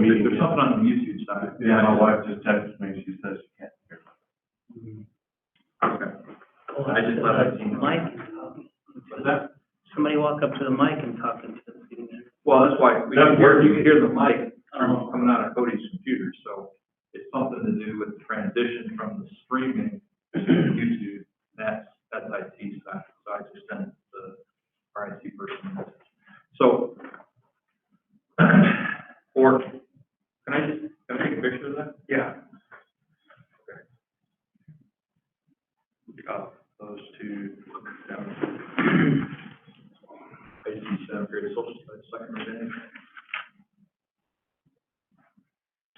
there's something on the YouTube side. Yeah, my wife just texted me, she says she can't hear. Okay. I just thought I'd seen Mike, What's that? somebody walk up to the mic and talk into the city manager. Well, that's why, you can hear the mic coming out of Cody's computer, so it's something to do with the transition from the streaming to YouTube. That's IT side, so I just sent our IT person a message. So, or, can I take a picture of that? Yeah. Okay. Those two down. IT seventh grade social studies, second grade.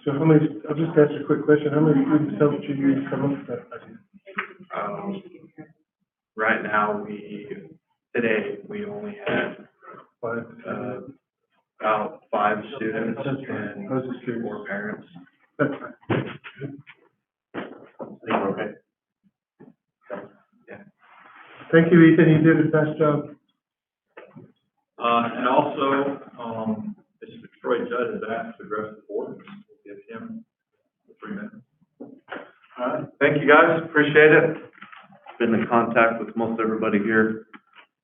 So how many, I'll just ask a quick question, how many students helped you use some of that? Right now, today, we only had about 5 students and 4 parents. That's fine. Okay. Yeah. Thank you, Ethan, you did a nice job. And also, Mr. Troy Judd has asked to address the board. We'll give him 3 minutes. All right. Thank you, guys. Appreciate it. Been in contact with most everybody here.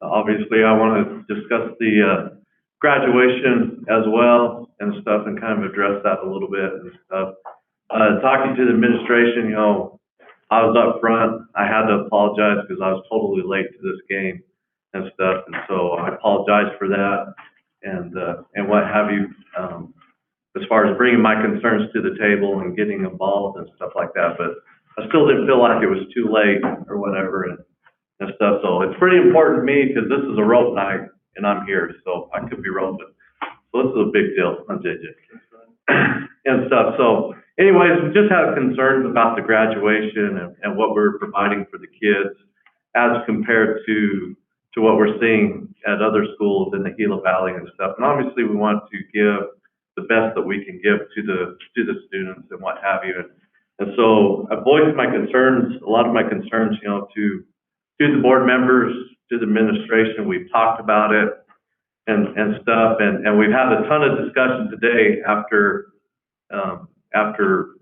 Obviously, I want to discuss the graduation as well and stuff, and kind of address that a little bit and stuff. Talking to the administration, you know, I was up front. I had to apologize because I was totally late to this game and stuff, and so I apologize for that and what have you. As far as bringing my concerns to the table and getting involved and stuff like that, but I still didn't feel like it was too late or whatever and stuff. So it's pretty important to me because this is a rope night and I'm here, so I could be roping. So this is a big deal. I'm JJ and stuff. So anyways, we just had concerns about the graduation and what we're providing for the kids as compared to what we're seeing at other schools in the Gila Valley and stuff. And obviously we want to give the best that we can give to the students and what have you. And so I voiced my concerns, a lot of my concerns, you know, to the board members, to the administration. We've talked about it and stuff, and we've had a ton of discussion today after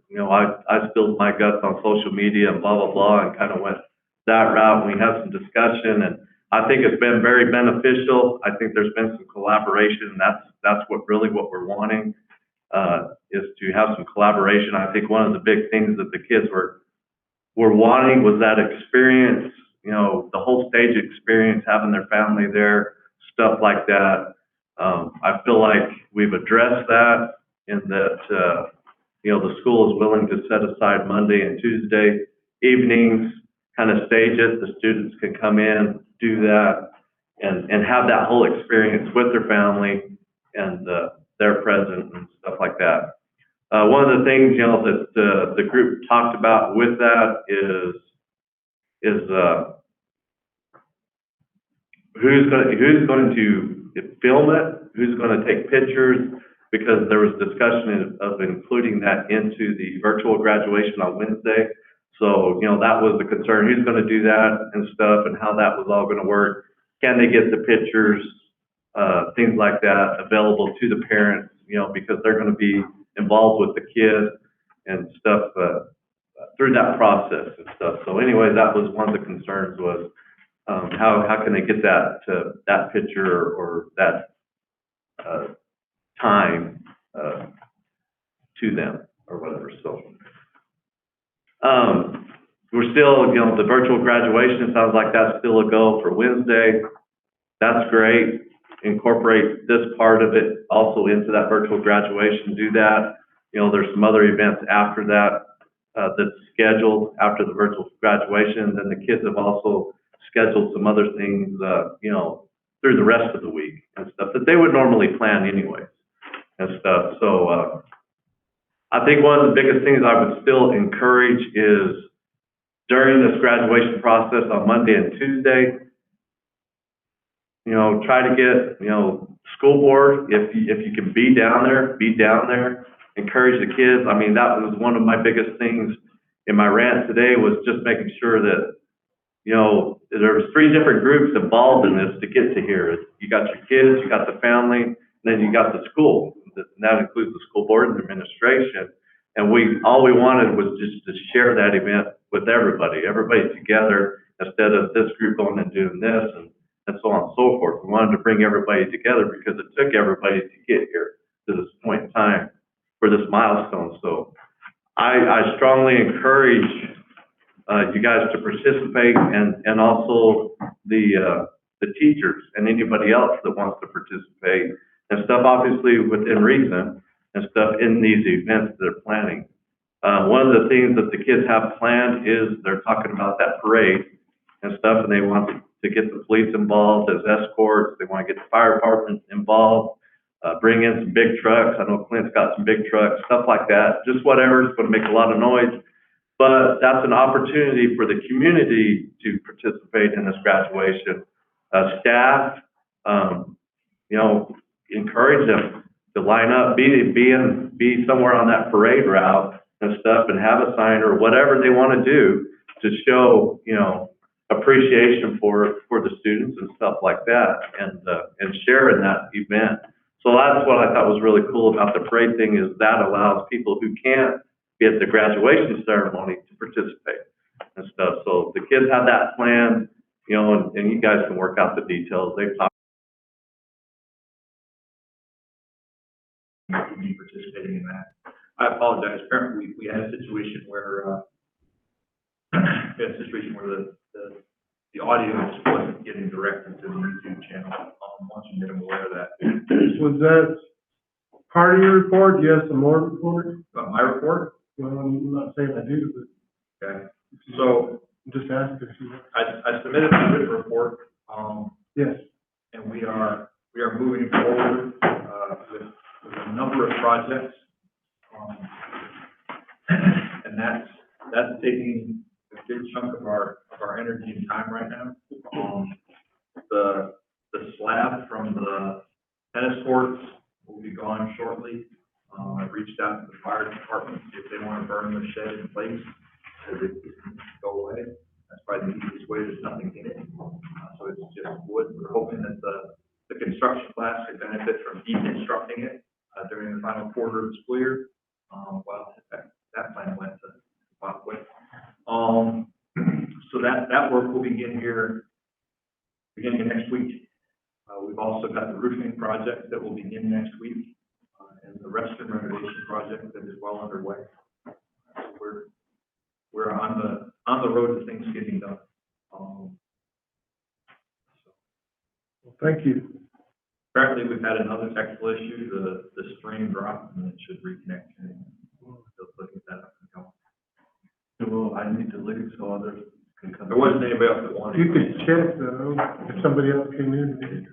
you know, I spilled my guts on social media and blah, blah, blah, and kind of went that route. And we had some discussion, and I think it's been very beneficial. I think there's been some collaboration, and that's what we're wanting, is to have some collaboration. I think one of the big things that the kids were wanting was that experience, you know, the whole stage experience, having their family there, stuff like that. I feel like we've addressed that in that, you know, the school is willing to set aside Monday and Tuesday evenings, kind of stage it. The students can come in, do that, and have that whole experience with their family and their present and stuff like that. One of the things, you know, that the group talked about with that is who's going to film it, who's going to take pictures, because there was discussion of including that into the virtual graduation on Wednesday. So, you know, that was the concern. Who's going to do that and stuff, and how that was all going to work? Can they get the pictures, things like that, available to the parents, you know, because they're going to be involved with the kid and stuff through that process and stuff. So anyway, that was one of the concerns was how can they get that picture or that time to them or whatever. So we're still, you know, the virtual graduation sounds like that's still a go for Wednesday. That's great. Incorporate this part of it also into that virtual graduation. Do that. You know, there's some other events after that that's scheduled after the virtual graduation. Then the kids have also scheduled some other things, you know, through the rest of the week and stuff that they would normally plan anyway and stuff. So I think one of the biggest things I would still encourage is during this graduation process on Monday and Tuesday, you know, try to get, you know, school board, if you can be down there, encourage the kids. I mean, that was one of my biggest things in my rant today, was just making sure that, you know, there was 3 different groups involved in this to get to here. You got your kids, you got the family, and then you got the school. and that includes the school board and administration. And all we wanted was just to share that event with everybody together, instead of this group going and doing this and so on and so forth. We wanted to bring everybody together because it took everybody to get here to this point in time for this milestone. So I strongly encourage you guys to participate, and also the teachers and anybody else that wants to participate and stuff, obviously within reason and stuff in these events that they're planning. One of the things that the kids have planned is they're talking about that parade and stuff, and they want to get the police involved as escorts. They want to get the fire department involved, bring in some big trucks. I know Clint's got some big trucks, stuff like that. Just whatever, it's going to make a lot of noise. But that's an opportunity for the community to participate in this graduation. Staff, you know, encourage them to line up, be somewhere on that parade route and stuff, and have a sign or whatever they want to do to show, you know, appreciation for the students and stuff like that, and share in that event. So that's what I thought was really cool about the parade thing, is that allows people who can't be at the graduation ceremony to participate and stuff. So the kids have that planned, you know, and you guys can work out the details. They've talked. Be participating in that. I apologize. Apparently, we had a situation where the audio just wasn't getting directed to the YouTube channel. Once you made them aware of that. Was that part of your report? Do you have some more report? My report? Well, I'm not saying I do, but. Okay. So I'm just asking if you. I submitted a written report. Yes. And we are moving forward with a number of projects, and that's taking a big chunk of our energy and time right now. The slab from the tennis courts will be gone shortly. I reached out to the fire department to see if they want to burn the shed in place, because it can go away. That's probably the easiest way. There's nothing in it, so it's just wood. We're hoping that the construction class could benefit from deconstructing it during the final quarter of the school year. Well, that plan went to Bob Wick. So that work will begin here beginning of next week. We've also got the roofing project that will begin next week, and the restroom renovation project that is well underway. So we're on the road to things getting done. Well, thank you. Apparently, we've had another technical issue. The string dropped, and it should reconnect. Still looking at that up and going. Well, I need to leave so others can come. There wasn't anybody else that wanted. You could check though, if somebody else came in.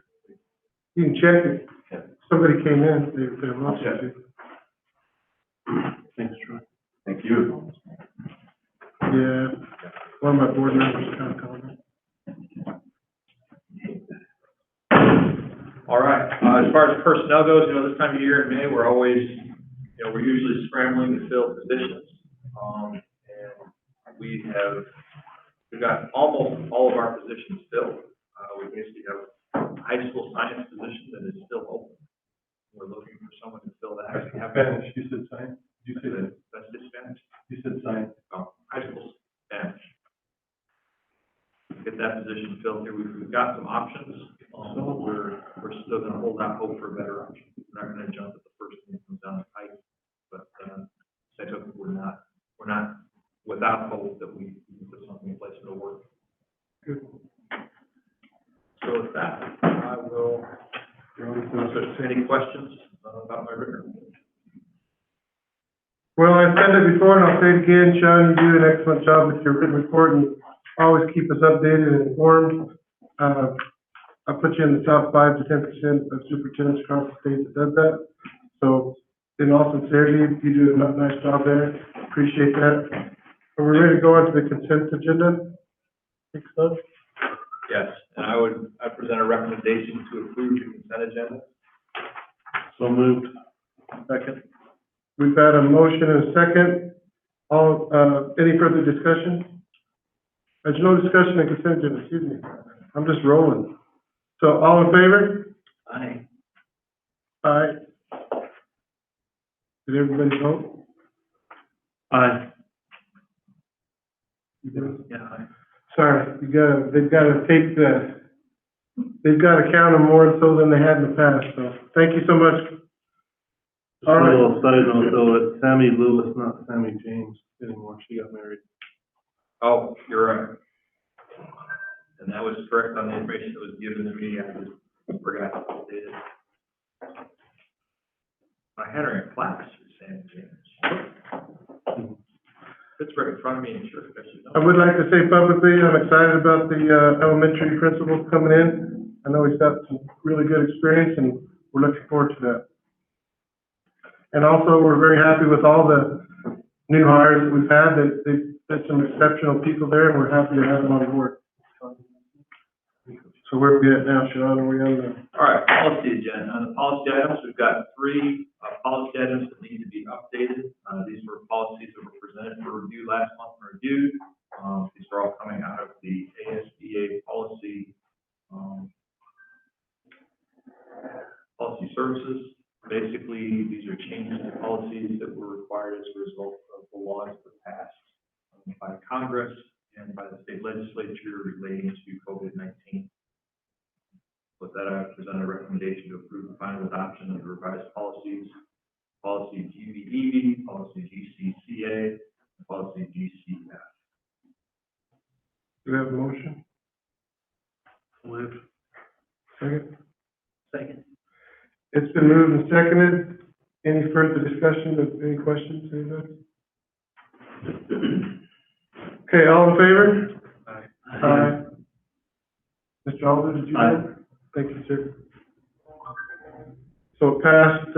You can check it. If somebody came in, they're welcome to. Thanks, Troy. Thank you. Yeah, one of my board members kind of called me. All right. As far as personnel goes, this time of year in May, we're usually scrambling to fill positions. And we've got almost all of our positions filled. We basically have a high school science position that is still open. We're looking for someone to fill that. Spanish, you said science? You said it. That's just Spanish. You said science. Oh, high school Spanish. Get that position filled here. We've got some options. So we're still going to hold out hope for a better option. We're not going to jump at the first thing that comes down the pipe, but we're not without hope that we can put something in place that'll work. Good. So with that, I will. Unless there's any questions about my written report. Well, I've said it before and I'll say it again, Sean, you do an excellent job with your written report and always keep us updated and informed. I put you in the top 5 to 10% of superintendents across the state that does that. So, in all sincerity, you do a nice job there. Appreciate that. Are we ready to go on to the consent agenda? Think so? Yes, and I present a recommendation to approve the consent agenda. So moved. Second. We've had a motion and a second. Any further discussion? There's no discussion in consent agenda, excuse me. I'm just rolling. So all in favor? Aye. Aye. Did everybody vote? Aye. You did? Yeah. Sorry, they've gotta count them more so than they had in the past, so, thank you so much. Just a little side note though, it's Sammy Lewis, not Sammy James anymore. She got married. Oh, you're right. And that was correct on the information that was given to me, I just forgot to update it. I had her in class with Sam James. It's right in front of me in church, I should know. I would like to say publicly, I'm excited about the, elementary principal coming in. I know he's got some really good experience, and we're looking forward to that. And also, we're very happy with all the new hires that we've had, there's some exceptional people there, and we're happy to have them on board. So where are we at now, Sean? Are we on the? All right, policy agenda. On the policy items, we've got three policy items that need to be updated. These were policies that were presented for review last month and reviewed. These are all coming out of the ASBA policy, policy services. Basically, these are changes to policies that were required as a result of the laws that were passed by Congress and by the state legislature relating to COVID-19. With that, I present a recommendation to approve the final adoption of the revised policies, policy GBEB, policy GCCA, and policy GCF. Do we have a motion? Move. Second? Second. It's been moved and seconded. Any further discussion, any questions, anybody? Okay, all in favor? Aye. Mr. Alder, did you vote? Thank you, sir. So it passed,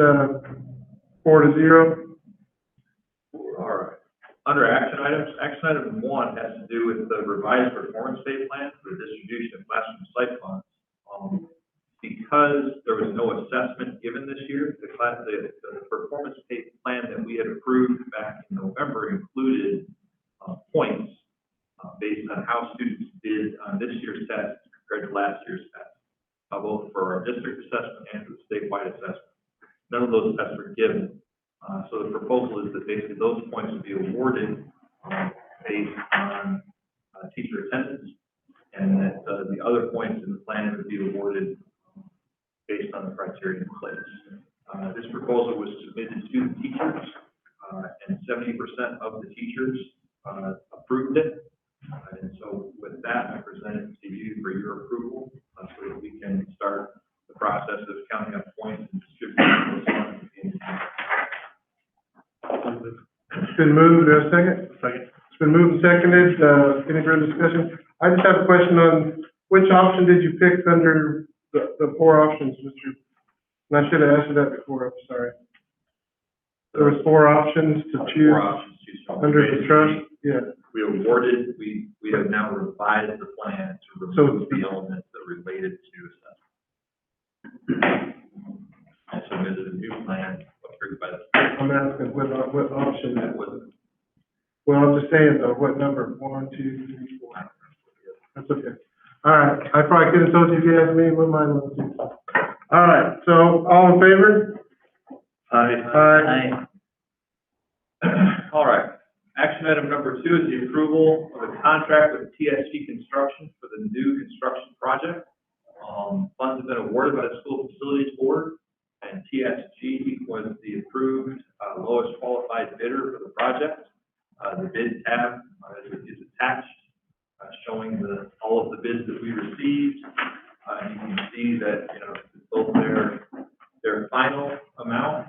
4-0. All right. Under action items, action item 1 has to do with the revised performance pay plan for the distribution of classroom site funds. Because there was no assessment given this year, the performance pay plan that we had approved back in November included points based on how students did on this year's test compared to last year's test, both for our district assessment and for the statewide assessment. None of those tests were given. So the proposal is that basically those points would be awarded based on teacher attendance, and that the other points in the plan would be awarded based on the criteria in place. This proposal was submitted to the teachers, and 70% of the teachers approved it. And so with that, I present it to you for your approval, so that we can start the process of counting up points and distributing those funds. It's been moved, do we have a second? Second. It's been moved and seconded, any further discussion? I just have a question on, which option did you pick under the 4 options, Mr.? And I should have asked you that before, I'm sorry. There was 4 options to choose 4 options to choose from. under the trust, yeah. We awarded, we have now revised the plan to remove the elements that related to assessment. And submitted a new plan approved by the state. I'm asking what option That that was. was, Well, I'm just saying though, what number? 1, 2, 3, 4. That's okay. All right, I probably could have told you if you asked me what mine was. All right, so all in favor? Aye. all right. Action item number 2 is the approval of a contract with TSG Construction for the new construction project. Funds have been awarded by the School Facilities Board, and TSG was the approved lowest qualified bidder for the project. The bid tab is attached, showing all of the bids that we received. You can see that, both their final amount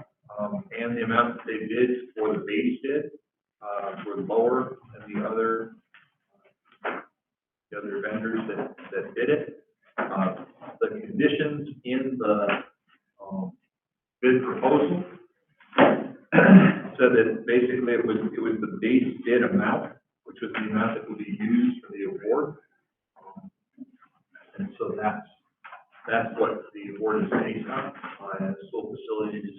and the amount that they bid for the base bid were lower than the other vendors that bid it. The conditions in the bid proposal said that basically it was the base bid amount, which was the amount that would be used for the award. And so that's what the award is based on. And the School Facilities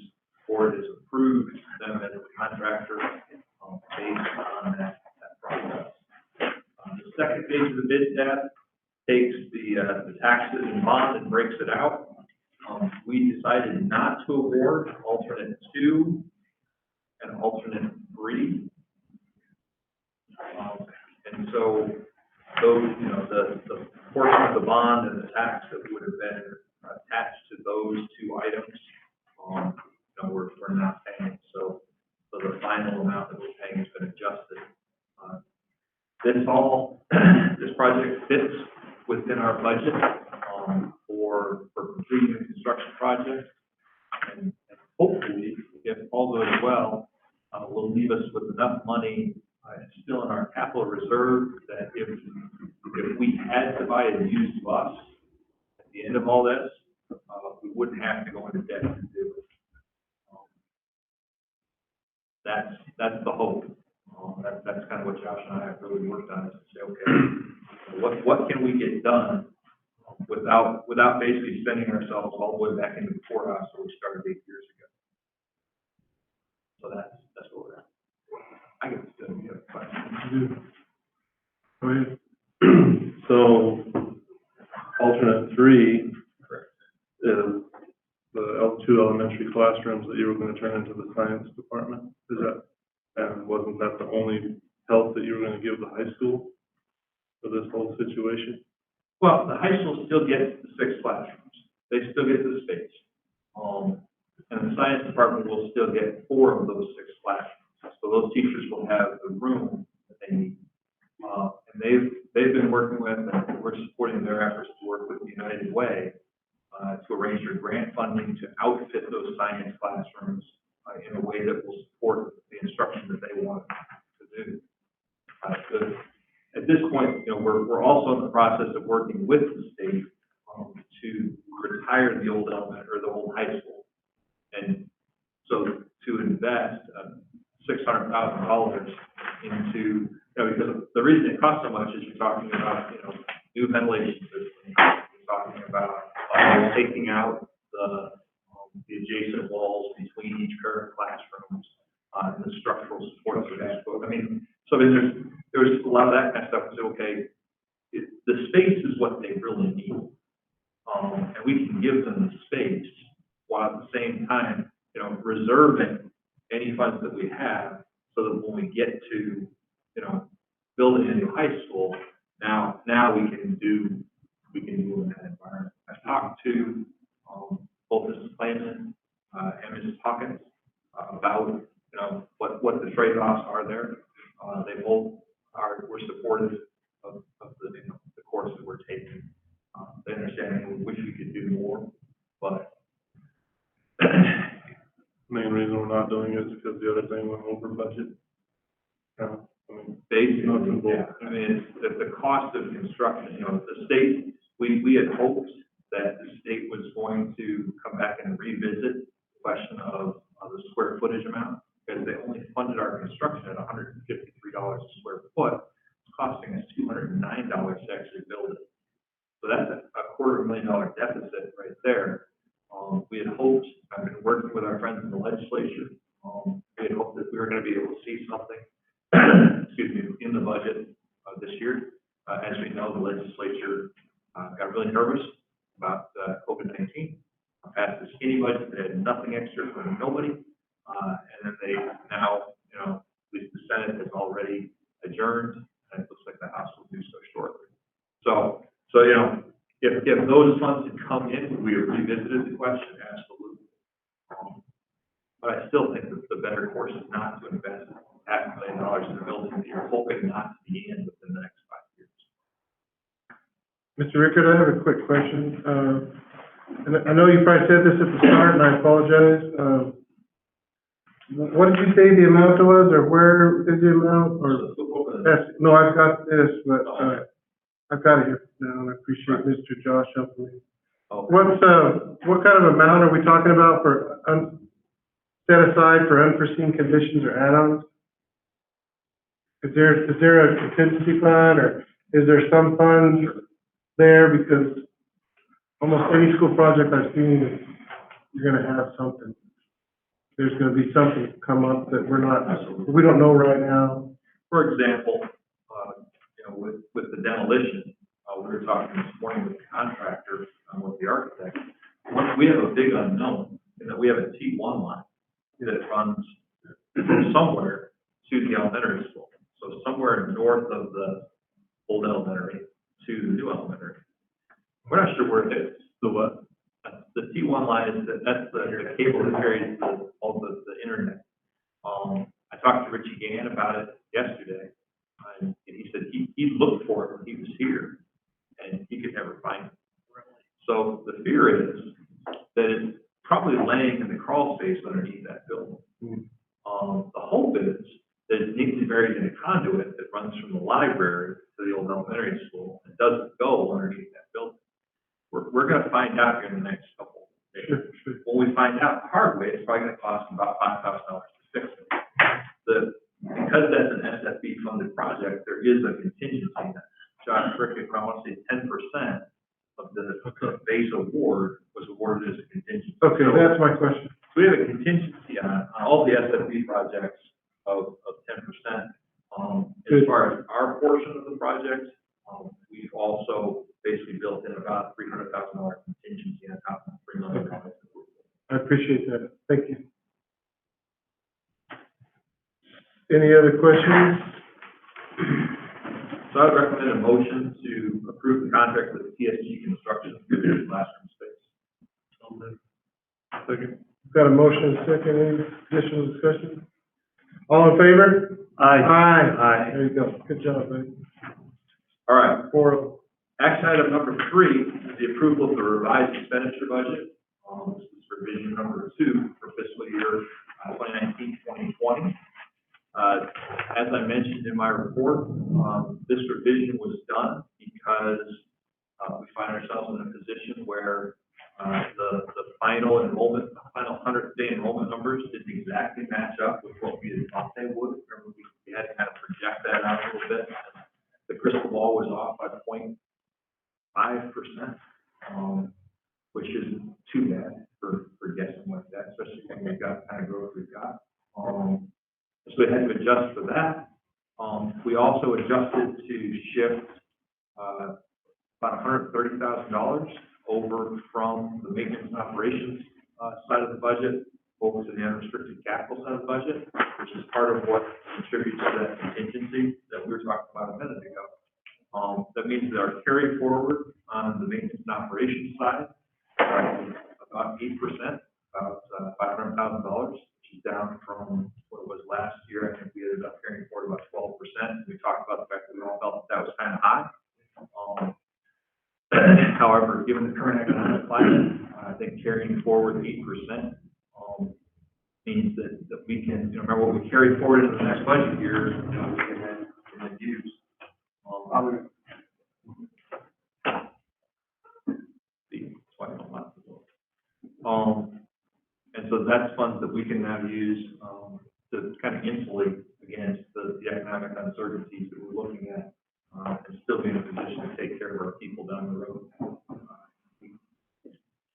Board has approved them as a contractor based on that process. The second page of the bid tab takes the taxes and bond and breaks it out. We decided not to award alternate 2 alternate 3. And so those, the portion of the bond and the tax that would have been attached to those 2 items, we're not paying. So the final amount that we're paying has been adjusted. This project fits within our budget, for completing the construction project. And hopefully, if all goes well, will leave us with enough money still in our capital reserve that if we had to buy a used bus at the end of all this, we wouldn't have to go into debt to do it. That's the hope. That's kind of what Josh and I have really worked on, is to say, okay, what can we get done without basically spending ourselves all the way back into the courthouse where we started 8 years ago. So that's where we're at. I guess you have a question. Go ahead. So, alternate 3 Correct. is the 2 elementary classrooms that you were gonna turn into the science department. Is that, and wasn't that the only help that you were gonna give the high school for this whole situation? Well, the high school still gets the 6 classrooms. They still get the space. And the science department will still get 4 of those 6 classrooms. So those teachers will have the room that they need. And they've been working with, and we're supporting their efforts to work with United Way to arrange their grant funding to outfit those science classrooms in a way that will support the instruction that they want to do. At this point, we're also in the process of working with the state to retire the old element or the old high school, and so to invest $600,000 into, because the reason it costs so much is you're talking about new ventilation systems, you're talking about taking out the adjacent walls between each pair of classrooms, and the structural supports of that. So there's a lot of that kind of stuff. So, okay, the space is what they really need. And we can give them the space while at the same time, reserving any funds that we have so that when we get to, building a new high school, now we can do in that environment. I've talked to, both Mrs. Clayman, and Mrs. Hawkins, about, what the trade-offs are there. They both were supportive of the course that we're taking. They understand we wish we could do more, but Main reason we're not doing it is because the other thing went over budget. basically, Nothing more. yeah. It's the cost of construction, the state, we had hoped that the state was going to come back and revisit the question of the square footage amount, because they only funded our construction at $153 a square foot. It's costing us $209 to actually build it. So that's a $250,000 deficit right there. We had hoped, I've been working with our friends in the legislature, we had hoped that we were going to be able to see something, in the budget this year. As we know, the legislature got really nervous about COVID-19, passed the skinny budget that had nothing extra for nobody, and then they now, at least the Senate has already adjourned, and it looks like the House will do so shortly. So if those funds had come in, we have revisited the question, absolutely. But I still think that the better course is not to invest $500,000 in a building that you're hoping not to be in within the next 5 years. Mr. Rickard, I have a quick question. And I know you probably said this at the start, and I apologize. What did you say the amount was, or where is the amount, or? Yes, no, I've got this, but, I've got it here now, and I appreciate Mr. Josh helping me. What kind of amount are we talking about for, set aside for unforeseen conditions or add-ons? Is there a contingency fund, or is there some funds there? Because almost any school project I've seen, you're gonna have something. There's gonna be something come up that we don't know right now. For example, with the demolition, we were talking this morning with the contractor, with the architect. We have a big unknown in that we have a T1 line that runs from somewhere to the elementary school. So somewhere north of the old elementary to the new elementary. We're not sure where it is. The what? The T1 line is, that's the cable that carries all the internet. I talked to Richie Gann about it yesterday, and he said he looked for it when he was here, and he could never find it. So the fear is that it's probably laying in the crawl space underneath that building. The hope is that it's neatly buried in a conduit that runs from the library to the old elementary school and doesn't go underneath that building. We're going to find out here in the next couple of days. When we find out the hard way, it's probably going to cost about $5,000 to fix it. Because that's an SFB funded project, there is a contingency in that. John, correct me if I want to say 10% of the base award was awarded as a contingency. Okay, So that's my question. we have a contingency on all the SFB projects of 10%. As far as our portion of the project, we've also basically built in about $300,000 contingency on top of $3 million. I appreciate that. Thank you. Any other questions? So I would recommend a motion to approve the contract with TSG Construction for the classroom space. Second. Got a motion and a second. Any additional discussion? All in favor? Aye. Aye. There you go. Good job, buddy. All right. 4-0. Action item number 3 is the approval of the revised expenditure budget. This is revision number 2 for fiscal year 2019-2020. As I mentioned in my report, this revision was done because we find ourselves in a position where the final enrollment, the final 100-day enrollment numbers didn't exactly match up with what we had thought they would. Remember, we had to kind of project that out a little bit. The crystal ball was off by 0.5%, which isn't too bad for guessing like that, especially when we've got the kind of growth we've got. So we had to adjust for that. We also adjusted to shift about $130,000 over from the maintenance and operations side of the budget over to the unrestricted capital side of the budget, which is part of what contributes to that contingency that we were talking about a minute ago. That means that our carry forward on the maintenance and operations side about 8%, about $500,000, which is down from what it was last year. I think we ended up carrying forward about 12%. We talked about the fact that we all felt that was kind of high. However, given the current economic climate, I think carrying forward 8% means that we can, remember what we carry forward into the next budget year, we can then use. And so that's funds that we can now use to kind of insulate against the economic uncertainties that we're looking at and still be in a position to take care of our people down the road.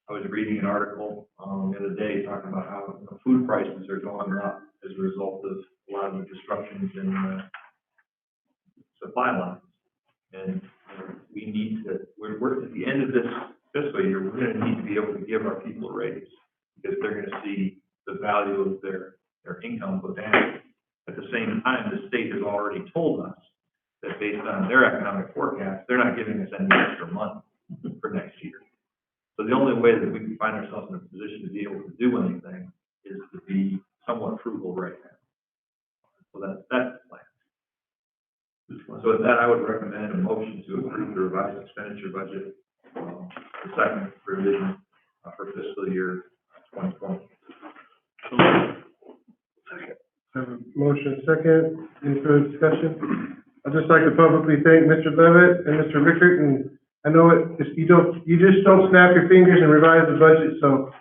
I was reading an article the other day talking about how food prices are going up as a result of a lot of the disruptions in supply lines. And we need to, we're at the end of this fiscal year, we're going to need to be able to give our people a raise because they're going to see the value of their income go down. At the same time, the state has already told us that based on their economic forecast, they're not giving us any extra money for next year. So the only way that we can find ourselves in a position to be able to do anything is to be somewhat frugal right now. So that's the plan. So with that, I would recommend a motion to approve the revised expenditure budget, the second revision for fiscal year 2020. Have a motion second. Any further discussion? I'd just like to publicly thank Mr. Levitt and Mr. Rickert, and I know you just don't snap your fingers and revise the budget, so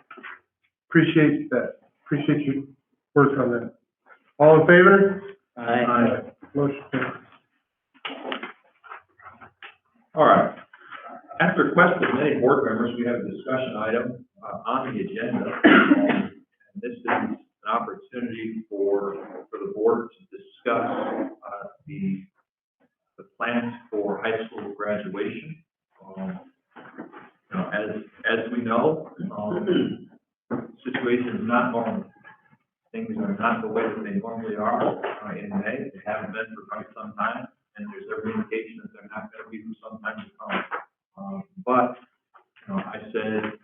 appreciate that. Appreciate your work on that. All in favor? Aye. Motion carries. All right. At the request of many board members, we have a discussion item on the agenda. And this is an opportunity for the board to discuss the plans for high school graduation. As we know, situation is not normal. Things are not the way that they normally are, in May. They haven't been for quite some time, and there's every indication that they're not gonna be for some time to come. But, you know, I started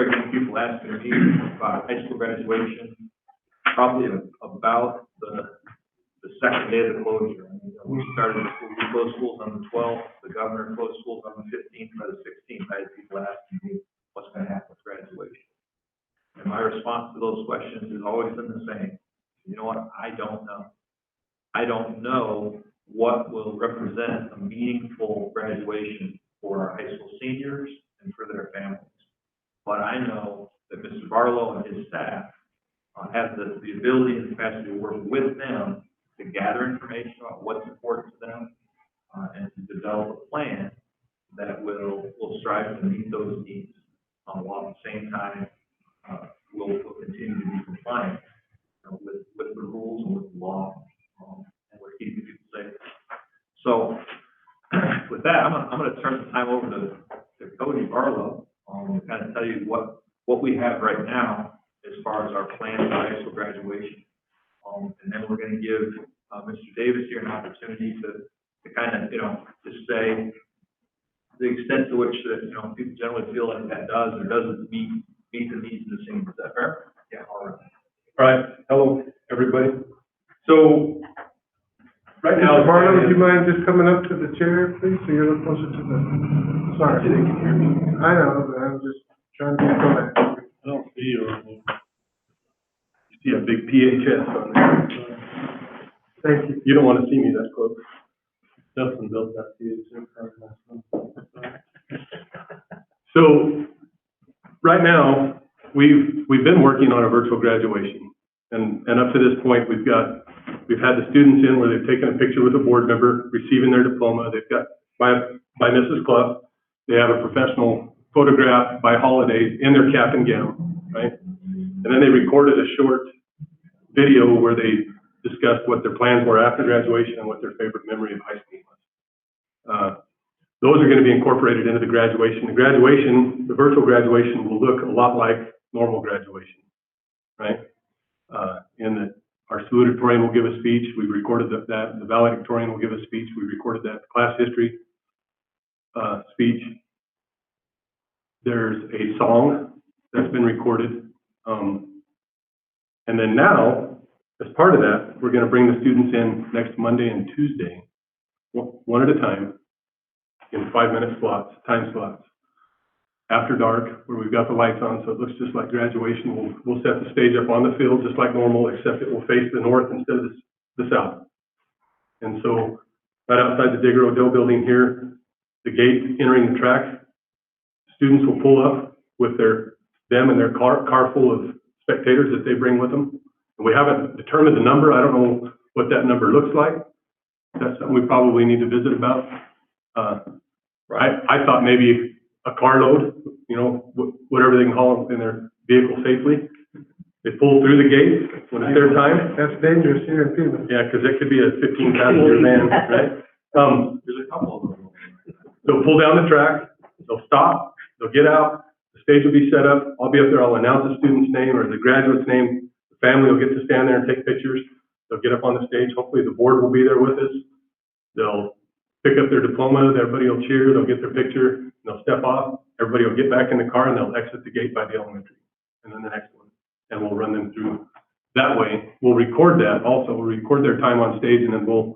getting people asking me about high school graduation, probably about the second day of the closure. I mean, we closed schools on the 12th, the governor closed schools on the 15th, by the 16th, I had people asking me what's gonna happen with graduation. And my response to those questions has always been the same. You know what? I don't know. I don't know what will represent a meaningful graduation for our high school seniors and for their families. But I know that Mr. Barlow and his staff have the ability and capacity to work with them to gather information about what's important to them, and to develop a plan that will strive to meet those needs, while at the same time, we'll continue to be compliant, you know, with the rules and with the law, and we're keeping people safe. So, with that, I'm gonna turn the time over to Cody Barlow, to kind of tell you what we have right now as far as our plan for high school graduation. And then we're gonna give, Mr. Davis here an opportunity to kind of, you know, just say the extent to which that, you know, people generally feel like that does or doesn't meet the needs of the seniors. Is that fair? Yeah, all right. All right, hello, everybody. So, right now. Mr. Barlow, would you mind just coming up to the chair, please, so you're a little closer to the, sorry. They can hear me. I know, but I'm just trying to be quiet. I don't see you on there. You see a big PHS on there. Thank you. You don't want to see me that close. Justin built that PHS. So, right now, we've been working on a virtual graduation. And up to this point, we've had the students in where they've taken a picture with a board member, receiving their diploma. They've got, by Mrs. Clough, they have a professional photograph by Holiday in their cap and gown, right? And then they recorded a short video where they discussed what their plans were after graduation and what their favorite memory of high school was. Those are going to be incorporated into the graduation. The virtual graduation will look a lot like normal graduation, right? In that our salutatorian will give a speech. We recorded that. The valedictorian will give a speech. We recorded that. Class history speech. There's a song that's been recorded. And then now, as part of that, we're going to bring the students in next Monday and Tuesday, one at a time, in 5-minute slots, time slots. After dark, where we've got the lights on, so it looks just like graduation. We'll set the stage up on the field just like normal, except it will face the north instead of the south. And so, right outside the Digger O'Dell building here, the gate entering the track, students will pull up with them and their car full of spectators that they bring with them. And we haven't determined the number. I don't know what that number looks like. That's something we probably need to visit about. I thought maybe a carload, you know, whatever they can haul in their vehicle safely. They pull through the gate when it's their time. That's dangerous here in Pima. Yeah, because it could be a 15-passenger van, right? There's a couple of them. They'll pull down the track, they'll stop, they'll get out, the stage will be set up. I'll be up there, I'll announce the student's name or the graduate's name. The family will get to stand there and take pictures. They'll get up on the stage. Hopefully the board will be there with us. They'll pick up their diploma, everybody will cheer, they'll get their picture, and they'll step off. Everybody will get back in the car and they'll exit the gate by the elementary. And then the next one. And we'll run them through that way. We'll record that also. We'll record their time on stage, and then we'll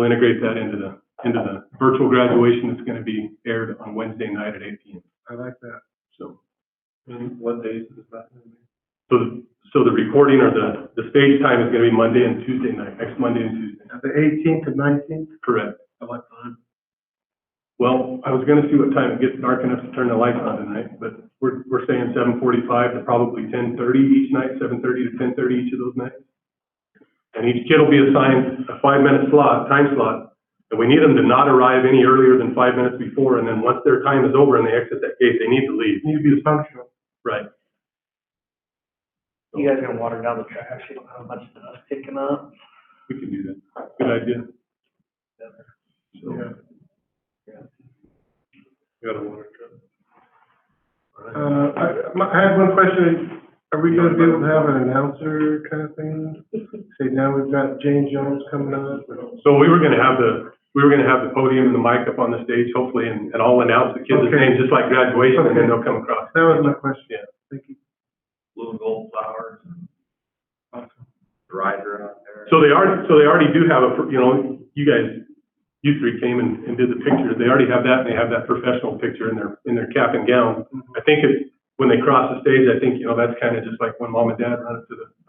integrate that into the virtual graduation that's going to be aired on Wednesday night at 8 p.m. I like that. So, And what days is that? so the recording or the stage time is going to be Monday and Tuesday night, next Monday and Tuesday. The 18th and 19th? Correct. At what time? Well, I was going to see what time it gets dark enough to turn the lights on tonight, but we're saying 7:45 to probably 10:30 each night, 7:30 to 10:30 each of those nights. And each kid will be assigned a 5-minute time slot, and we need them to not arrive any earlier than 5 minutes before, and then once their time is over and they exit that gate, they need to leave. Need to be functional. Right. You guys gonna water down the trash? You don't have much stuff picking up. We can do that. Good idea. So, Yeah. You got a water truck? I had one question. Are we gonna be able to have an announcer kind of thing? Say, now we've got Jane Jones coming up, or- So we were gonna have the podium and the mic up on the stage, hopefully, and I'll announce the kids' Okay. names, just like graduation, and then they'll come across. that was my question. Yeah. Thank you. Blue and gold flowers and the rider out there. So they already do have you three came and did the pictures, they already have that, and they have that professional picture in their cap and gown. I think when they cross the stage, I think, that's kind of just like when mom and dad run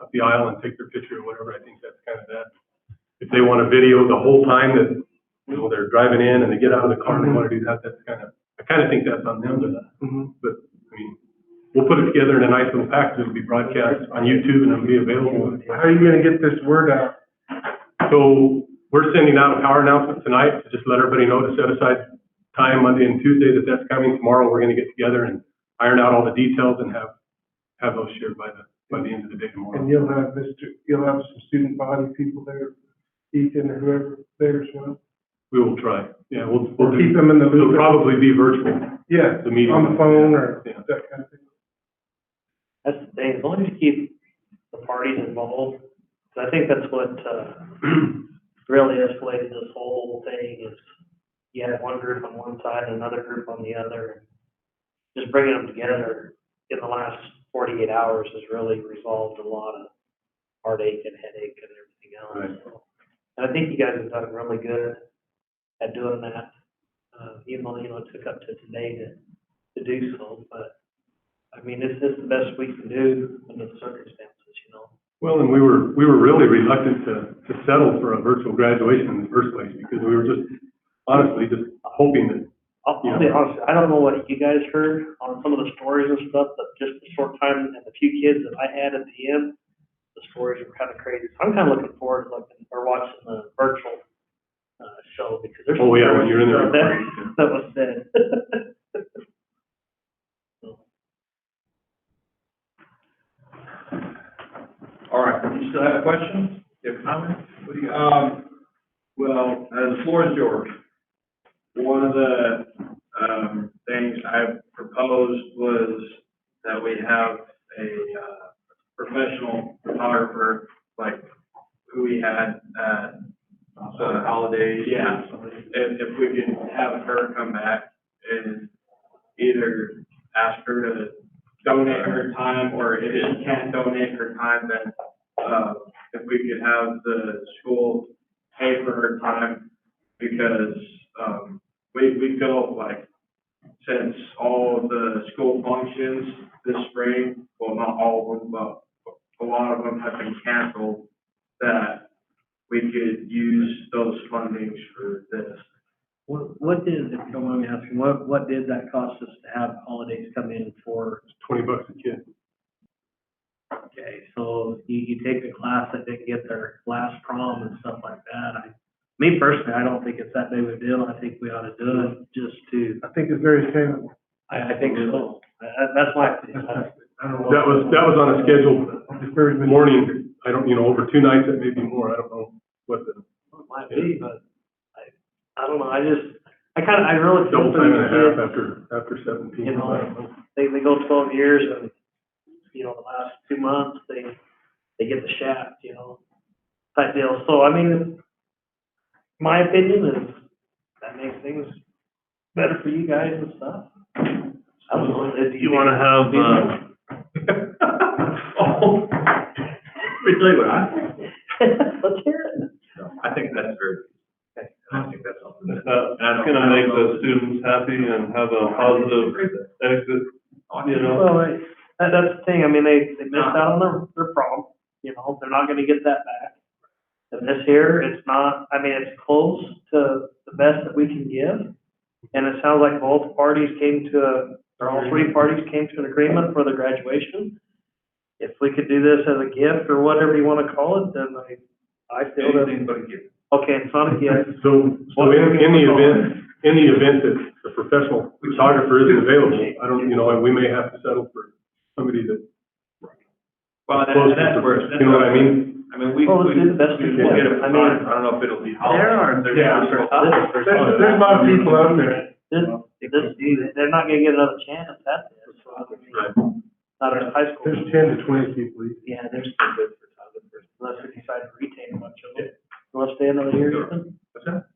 up the aisle and take their picture or whatever, I think that's kind of that. If they want a video the whole time that, they're driving in and they get out of the car and they want to do that, I kind of think that's on them, but, I mean, we'll put it together in a nice little package, it'll be broadcast on YouTube and it'll be available. How are you gonna get this word out? So we're sending out a power announcement tonight to just let everybody know to set aside time Monday and Tuesday that's coming. Tomorrow, we're gonna get together and iron out all the details and have those shared by the end of the day tomorrow. And you'll have some student body people there, Ethan or whoever there as well? We will try. Yeah, we'll Keep them in the It'll loop? probably be virtual. Yeah, The meeting. on the phone or Yeah. that kind of thing. That's the thing, as long as you keep the parties involved, 'cause I think that's what, really escalated this whole thing is you had one group on one side and another group on the other. Just bringing them together in the last 48 hours has really resolved a lot of heartache and headache and everything else. Right. So, and I think you guys have done really good at doing that, even though, it took up to today to do so, but I mean, it's the best we can do under the circumstances, Well, and we were really reluctant to settle for a virtual graduation in the first place because we were just honestly just hoping that. I'll be honest, I don't know what you guys heard on some of the stories and stuff, but just the short time and the few kids that I had at the end, the stories were kind of crazy. So I'm kind of looking forward to watching the virtual show because there's. Oh, yeah, when you're in there. That was said. All right, you still have questions? You have comments? What do you got? Well, the floor is yours. One of the, things I proposed was that we have a, professional photographer, like who we had at, Holidays. yeah, if we could have her come back and either ask her to donate her time, or if she can't donate her time, then, if we could have the school pay for her time, because, we feel like since all of the school functions this spring, well, not all of them, but a lot of them have been canceled, that we could use those fundings for this. What did, if you don't mind me asking, what did that cost us to have holidays come in for? It's $20 a kid. Okay, so you take a class that didn't get their last prom and stuff like that. Me personally, I don't think it's that big of a deal. I think we ought to do it just to. I think it's very attainable. I think so. That's my opinion. I don't know. That was on a scheduled Very good. morning. I don't, over 2 nights, that may be more. I don't know what the. It might be, but I don't know. I really feel Double for time these and a half kids. after 17. You know, I don't know. They go 12 years and, the last 2 months, they get the shaft, type deal. So, I mean, my opinion is that makes things better for you guys and stuff. I don't know. Do You wanna have, Oh, let me tell you what I think. Let's hear it. I think that's very, I think that's something that. That's gonna make the students happy and have a positive exit, Well, that's the thing. I mean, they missed out on their prom. They're not going to get that back. And this year, it's not. I mean, it's close to the best that we can give. And it sounds like both parties all 3 parties came to an agreement for the graduation. If we could do this as a gift or whatever you want to call it, then I feel that. Anything but a gift. Okay, it's not a gift. So in the event that the professional photographer isn't available, I don't, and we may have to settle for somebody that. Well, close to that's the- where. You know what I mean? I mean, we. Well, let's do the best we We'll can. get a I mean, I don't know if it'll be holiday. There's a lot of people out there. They're not going to get another chance at this. So, I mean, Right. not our high school. There's 10 to 20 people. Yeah, they're still good for photograpers, unless we decide to retain a bunch of them. You wanna stay another year, Ethan? What's that?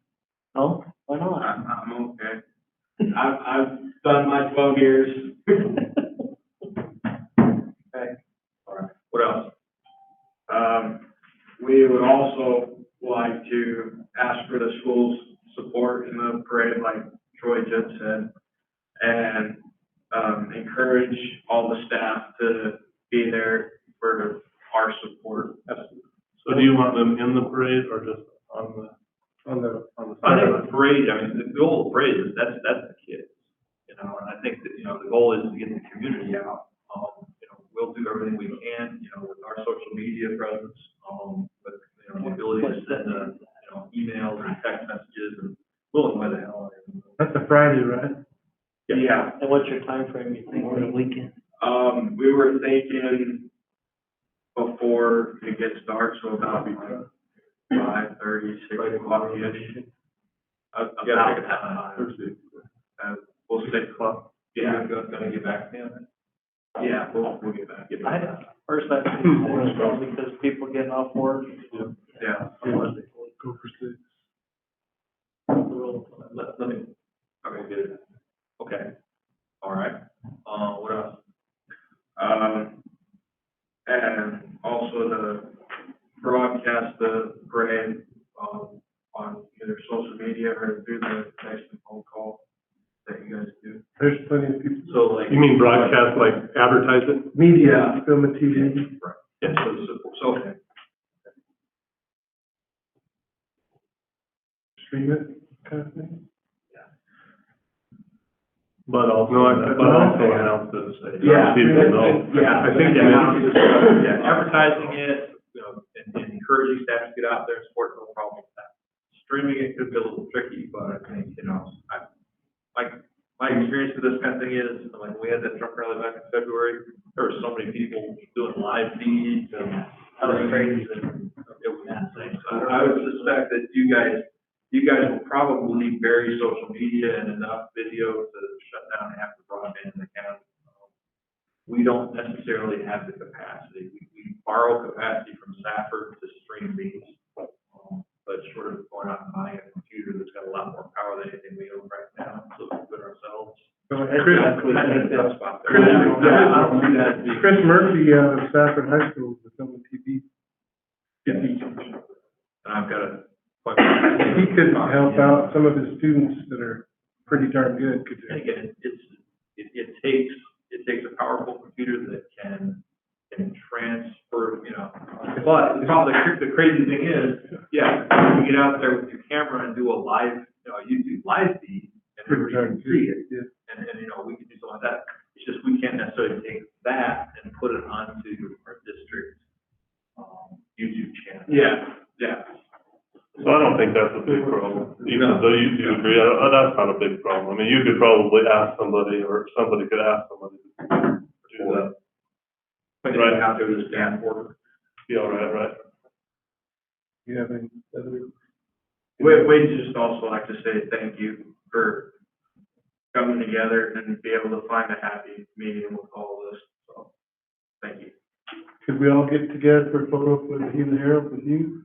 No? Why not? I'm okay. I've done my 12 years. Okay. All right, what else? We would also like to ask for the school's support in the parade, like Troy just said, and encourage all the staff to be there for our support. So do you want them in the parade or just on the I think sideline? the parade, I mean, the goal of the parade is, that's the kids, you know, and I think that, you know, the goal is to get the community out. You know, we'll do everything we can, you know, with our social media presence, with, you know, the ability to send, you know, emails and text messages and we'll annoy the hell out of them. That's a Friday, right? Yeah. And what's your time frame? You think, for the weekend? We were thinking before it gets dark, so about 5:30, 6 o'clock-ish. About that time. We'll 6 o'clock. Yeah. Gonna get back to me on that? Yeah, we'll get back. First, I think because people getting off work. Yeah. Go for 6. Let me, okay, good. Okay, all right, what else? And also to broadcast the parade, on either social media or through the text and phone call that you guys do. There's plenty of people. So like. You mean broadcast, like advertise it? Media, film and TV. Right, yeah, so, okay. Stream it, kind of thing. But also announce it. Yeah. People know. Yeah. I think Yeah, advertising it, you know, and encouraging staff to get out there and support, no problem with that. Streaming it could be a little tricky, but I think, you know, my experience with this kind of thing is, like, when we had that truck rally back in February, there were so many people doing live feeds and other things, and it was insane. So I would suspect that you guys will probably bury social media and enough video to shut down half the broadband in the county. We don't necessarily have the capacity. We borrow capacity from Safford to stream these, but short of going out and buying a computer that's got a lot more power than anything we own right now, so we put ourselves. Chris Murphy, Stafford High School, was on the TV. And I've got a. He could help out some of his students that are pretty darn good, could And you? again, it takes a powerful computer that can transfer, you know. But the crazy thing is, yeah, you get out there with your camera and do a live, you know, YouTube live feed, and everybody can see it. Yeah. And, you know, we can do something like that. It's just, we can't necessarily take that and put it onto our district, YouTube channel. Yeah. So I don't think that's a big problem, even though you do agree, that's not a big problem. I mean, you could probably ask somebody, or somebody could ask somebody to do that. Right out there with the stand for. Yeah, right. You have any other? We'd just also like to say thank you for coming together and be able to find a happy medium with all of this, so, thank you. Could we all get together for a photo with you and Harold with you?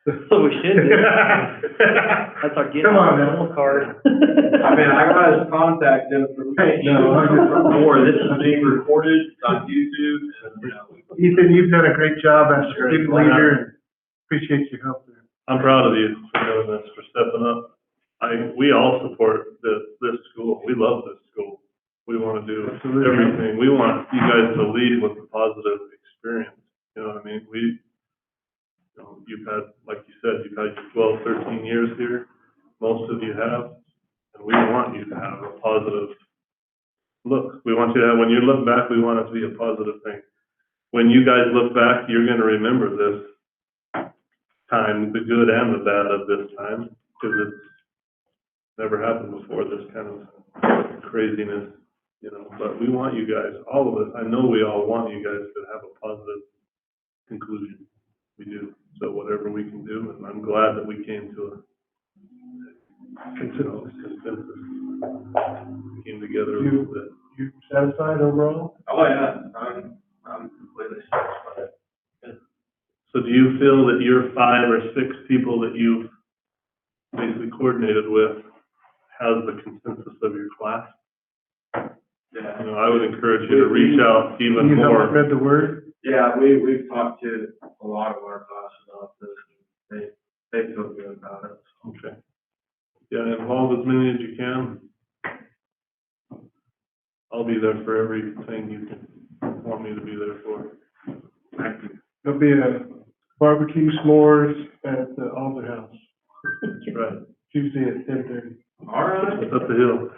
So we should do. That's our get Come on, out man. card. I mean, I got his contact information. Or this is being recorded on YouTube, and, you know. Ethan, you've done a great job as a student leader, and appreciate your help there. I'm proud of you for doing this, for stepping up. We all support this school. We love this school. We want to do Absolutely. everything. We want you guys to lead with a positive experience. You know what I mean? You've had, like you said, you've had your 12, 13 years here. Most of you have. And we want you to have a positive look. We want you to have, when you look back, we want it to be a positive thing. When you guys look back, you're going to remember this time, the good and the bad of this time, because it's never happened before, this kind of craziness, you know. But we want you guys, all of us, I know we all want you guys to have a positive conclusion. We do. So whatever we can do, and I'm glad that we came to a consensus. We came together a little bit. You satisfied overall? Oh, yeah, I'm completely satisfied. So do you feel that your 5 or 6 people that you've basically coordinated with has the consensus of your class? Yeah. You know, I would encourage you to reach out even You helped more. spread the word? Yeah, we've talked to a lot of our classes about this, and they feel good about it. Okay. Yeah, involve as many as you can. I'll be there for everything you can want me to be there for. Thank you. There'll be a barbecue s'mores at the Alder House, That's right. Tuesday at 10:30. All right. It's up the hill.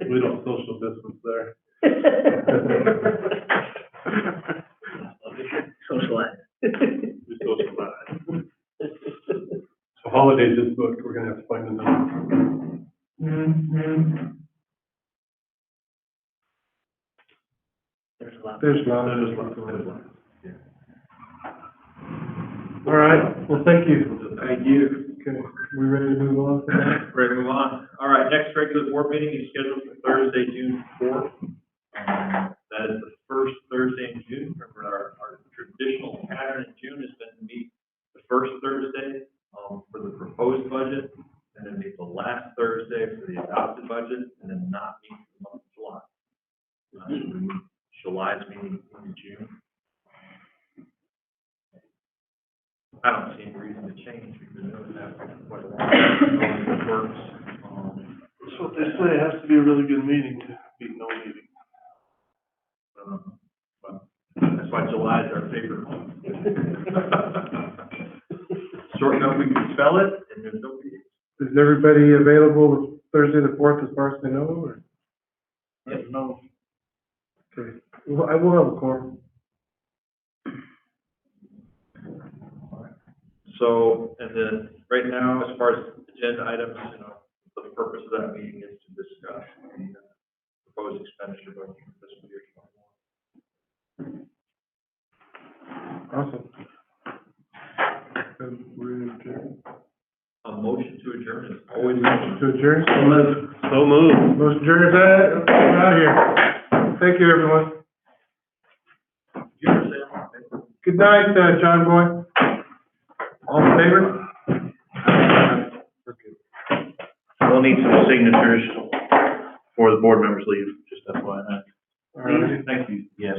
We don't social distance there. Socialize. We socialize. So holidays is booked, we're gonna have to find another. There's a lot. There's a lot. There's lots. All right, well, thank you. Thank you. Okay, we ready to move on from that? Ready to move on. All right, next regular board meeting is scheduled for Thursday, June 4th. That is the first Thursday in June. Remember, our traditional pattern in June has been to meet the first Thursday for the proposed budget, and then meet the last Thursday for the adopted budget, and then not meet for the month of July. So we move July's meeting into June. I don't see any reason to change. We've been doing that for quite a while. It works. That's what they say, it has to be a really good meeting to be no meeting. But that's why July is our favorite month. Short enough, we can spell it, and there's no meeting. Is everybody available Thursday the 4th as far as they know, or? Yes, no. Okay, well, I will have a quorum. So, and then, right now, as far as agenda items, you know, the purpose of that meeting is to discuss the proposed expenditure budget for fiscal year 21. Awesome. And we're adjourned. A motion to adjourn is always. To adjourn? So moved. Motion adjourned, we're out of here. Thank you, everyone. Good night, John Boy. All in favor? We'll need some signatures before the board members leave, just FYI. All right. Thank you. Yes.